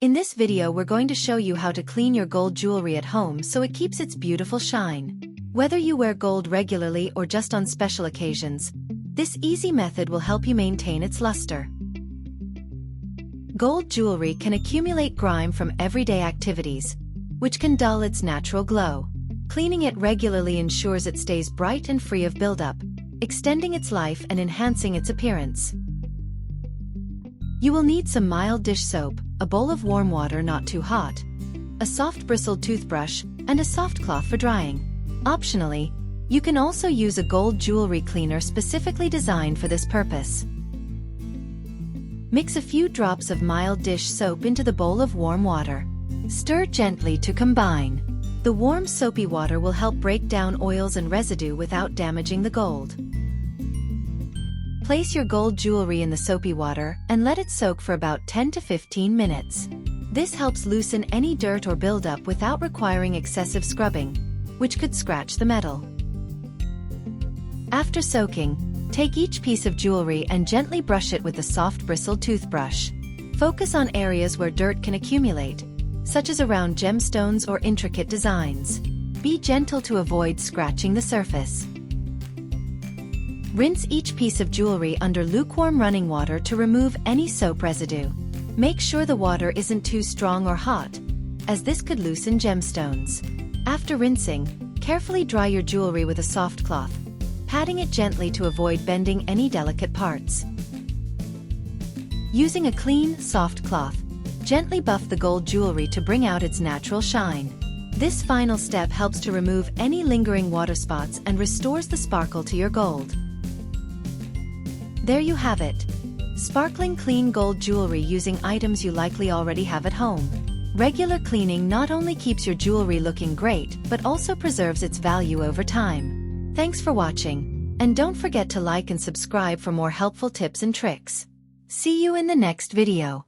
In this video we're going to show you how to clean your gold jewelry at home so it keeps its beautiful shine. Whether you wear gold regularly or just on special occasions, this easy method will help you maintain its luster. Gold jewelry can accumulate grime from everyday activities, which can dull its natural glow. Cleaning it regularly ensures it stays bright and free of buildup, extending its life and enhancing its appearance. You will need some mild dish soap, a bowl of warm water not too hot, a soft bristled toothbrush, and a soft cloth for drying. Optionally, you can also use a gold jewelry cleaner specifically designed for this purpose. Mix a few drops of mild dish soap into the bowl of warm water. Stir gently to combine. The warm soapy water will help break down oils and residue without damaging the gold. Place your gold jewelry in the soapy water and let it soak for about 10 to 15 minutes. This helps loosen any dirt or buildup without requiring excessive scrubbing, which could scratch the metal. After soaking, take each piece of jewelry and gently brush it with a soft bristled toothbrush. Focus on areas where dirt can accumulate, such as around gemstones or intricate designs. Be gentle to avoid scratching the surface. Rinse each piece of jewelry under lukewarm running water to remove any soap residue. Make sure the water isn't too strong or hot, as this could loosen gemstones. After rinsing, carefully dry your jewelry with a soft cloth, patting it gently to avoid bending any delicate parts. Using a clean, soft cloth, gently buff the gold jewelry to bring out its natural shine. This final step helps to remove any lingering water spots and restores the sparkle to your gold. There you have it. Sparkling clean gold jewelry using items you likely already have at home. Regular cleaning not only keeps your jewelry looking great but also preserves its value over time. Thanks for watching, and don't forget to like and subscribe for more helpful tips and tricks. See you in the next video.